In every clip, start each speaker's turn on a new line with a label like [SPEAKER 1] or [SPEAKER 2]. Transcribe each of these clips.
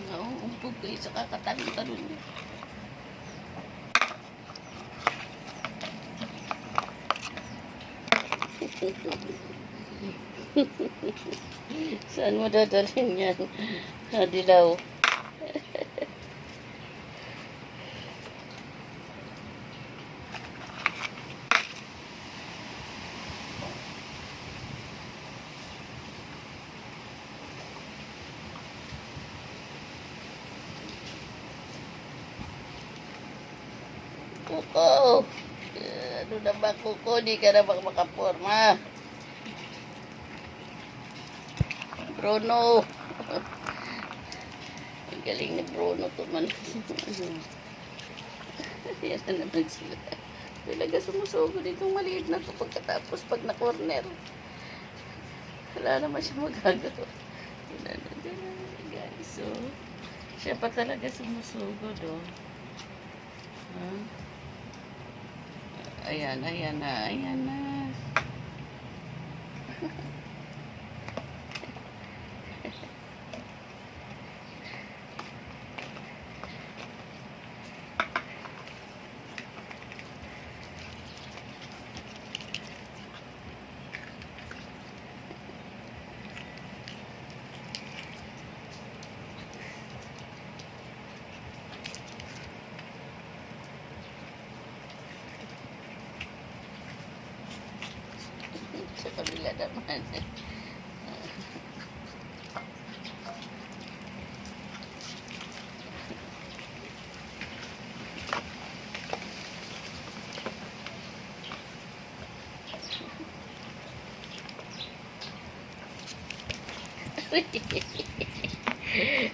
[SPEAKER 1] Nauumpog kayo sa kakatalon-talon niya. Saan mo dadalhin yan? Dilaw. Kuko, ano na ba Kuko? Di ka na makaporma. Bruno. Ang galing ni Bruno tuman. Yan na naman sila. Talaga sumusugod itong maliit na ito pagkatapos pag na-corner. Wala naman siya magagawa. Guys, so, siya pa talaga sumusugod, oh. Huh? Ayan, ayan na, ayan na. Sa kabila naman.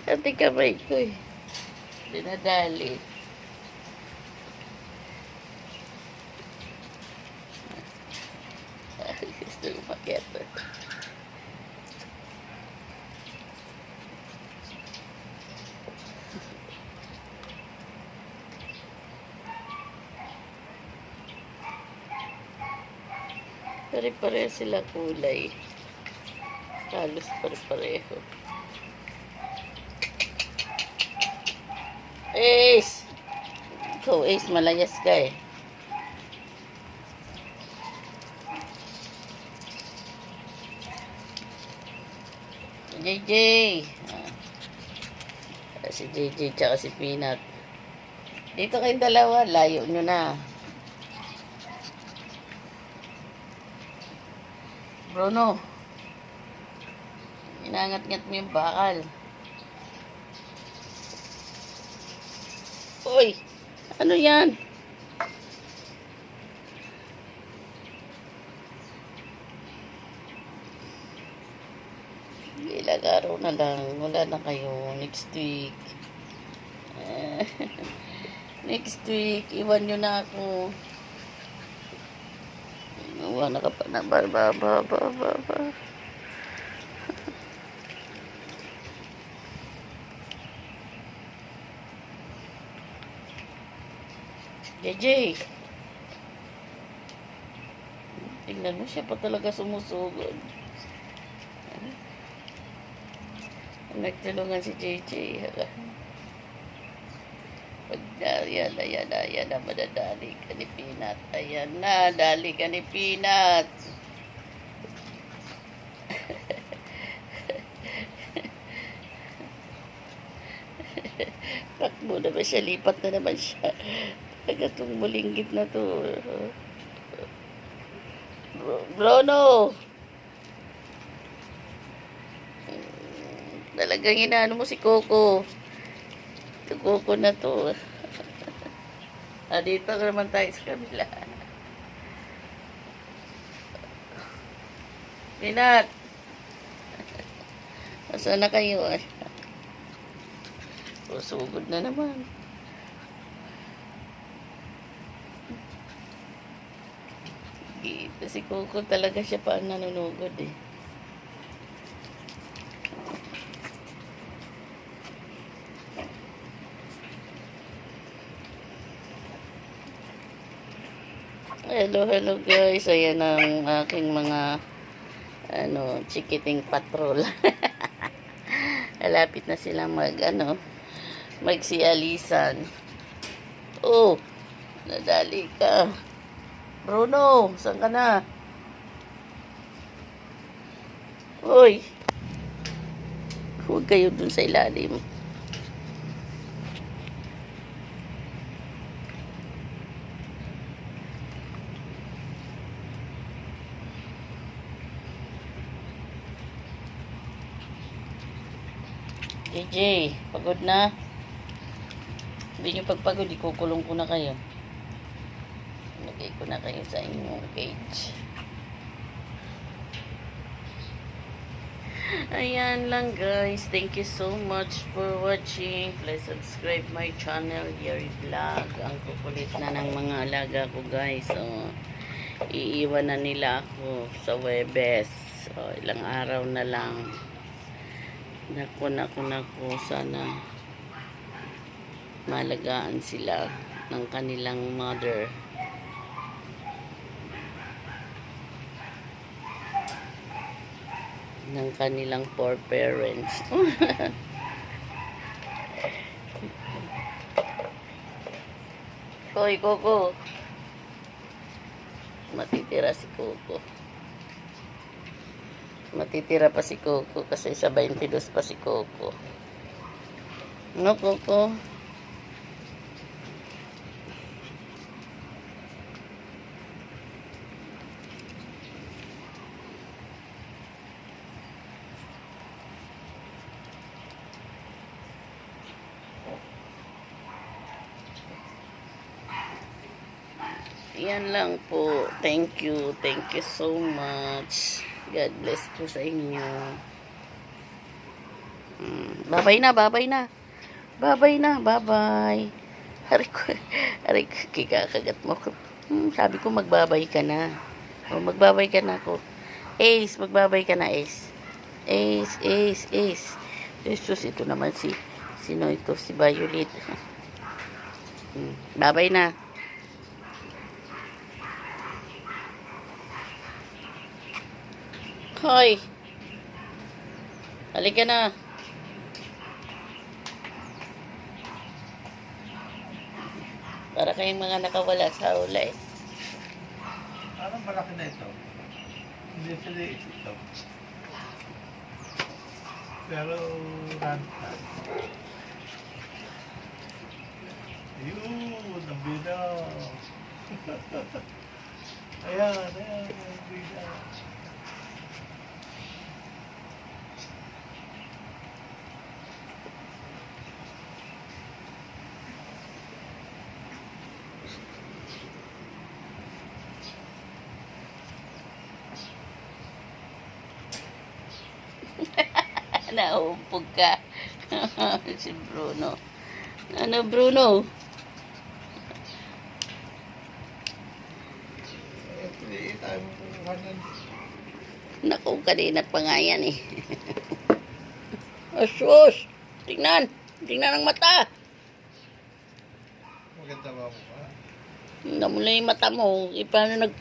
[SPEAKER 1] Ate kamay ko eh. Dinadali. Gusto ko makita. Pare-pareho sila kulay. Halos pare-pareho. Ace! Ikaw, Ace, malayas ka eh. JJ! Si JJ tsaka si Peanut. Dito kayong dalawa, layo nyo na. Bruno, inangat-ngat mo yung bakal. Uy, ano yan? Ilang araw na lang, wala na kayo. Next week. Next week, iwan nyo na ako. Wala ka pa na ba. JJ, tingnan mo, siya pa talaga sumusugod. Nagtulungan si JJ. Ayan na, madadali ka ni Peanut. Ayan na, dali ka ni Peanut. Takbo na ba siya? Lipat na naman siya. Talaga itong mulinggit na to. Bruno! Talagang inaano mo si Coco. Ito Coco na to. Dito naman tayo sa kabila. Peanut! Saan na kayo? Sugod na naman. Ito si Coco talaga siya pa ang nanunugod eh. Hello guys. Ayan ang aking mga chikiting patrol. Malapit na sila magsialisan. Oh, nadali ka. Bruno, saan ka na? Uy, huwag kayo dun sa ilalim. JJ, pagod na? Hindi nyo pagpagod, ikukulong ko na kayo. Lagay ko na kayo sa inyong cage. Ayan lang guys. Thank you so much for watching. Please subscribe my channel, Yeri Vlog. Ang kukulit na ng mga alaga ko guys. So, iiwan na nila ako sa Webes. So, ilang araw na lang. Naku. Sana malagaan sila ng kanilang mother. Ng kanilang poor parents. Hoy, Coco. Matitira si Coco. Matitira pa si Coco kasi sa 22 pa si Coco. No, Coco? Yan lang po. Thank you. Thank you so much. God bless po sa inyo. Babay na. Bye-bye. Hari ko, kikakagat mo ko. Sabi ko magbabay ka na. O, magbabay ka na ako. Ace, magbabay ka na, Ace. Ace. Jesus, ito naman sino ito? Si Violet. Babay na. Hoy. Halika na. Para kayong mga nakawala sa hula eh.
[SPEAKER 2] Parang malaki na ito. Hindi sila ito. Pero rantan. Yun, ang bida. Ayan, ang bida.
[SPEAKER 1] Naumpog ka. Si Bruno. Ano, Bruno? Naku, kanina pa nga yan eh. Asus! Tingnan ang mata.
[SPEAKER 2] Maganda ba mo ba?
[SPEAKER 1] Namula yung mata mo. Paano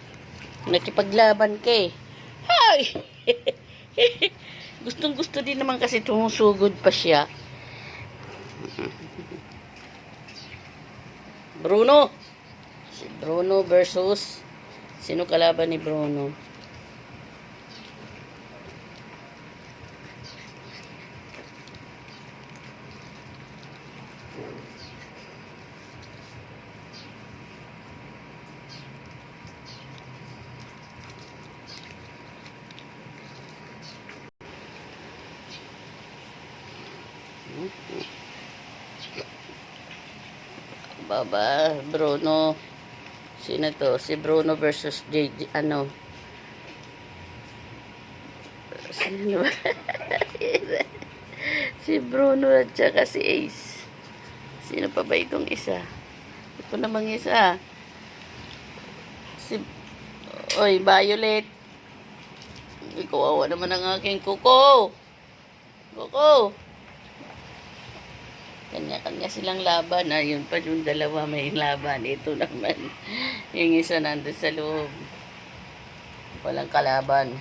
[SPEAKER 1] nakipaglaban ka eh. Hay! Gustong-gusto din naman kasi tumusugod pa siya. Bruno. Si Bruno versus sino kalaban ni Bruno? Baba, Bruno. Sino to? Si Bruno versus JJ, ano? Sino ba? Si Bruno at saka si Ace. Sino pa ba itong isa? Ito namang isa. Oy, Violet. Ikaw awa naman ang aking Coco. Kanya-kanya silang laban. Ayun pa yung dalawa may laban. Ito naman. Yung isa nandun sa loob. Walang kalaban.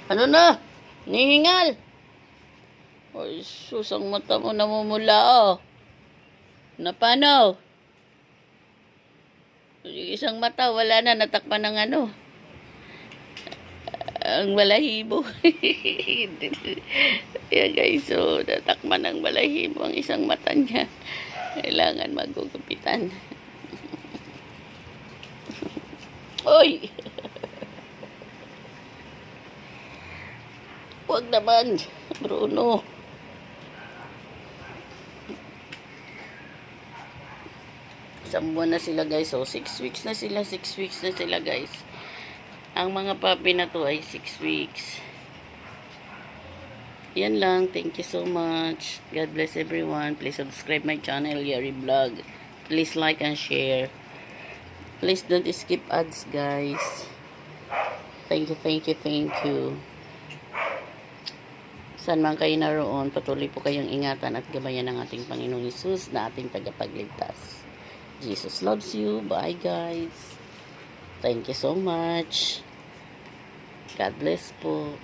[SPEAKER 1] Ano na? Nihingal. Ay, sus, ang mata mo namumula, oh. Na paano? Yung isang mata, wala na, natakpan ng ano. Ang balahibo. Ayan guys, so, natakpan ng balahibo ang isang mata niya. Kailangan magugupitan. Oy! Huwag naman, Bruno. Isang buwan na sila guys. So, 6 weeks na sila. 6 weeks na sila guys. Ang mga puppy na to ay 6 weeks. Yan lang. Thank you so much. God bless everyone. Please subscribe my channel, Yari Vlog. Please like and share. Please don't skip ads guys. Thank you, thank you, thank you. Saan man kayo naroon, patuloy po kayong ingatan at gabayan ng ating Panginoong Hesus na ating tagapagligtas. Jesus loves you. Bye guys. Thank you so much. God bless po.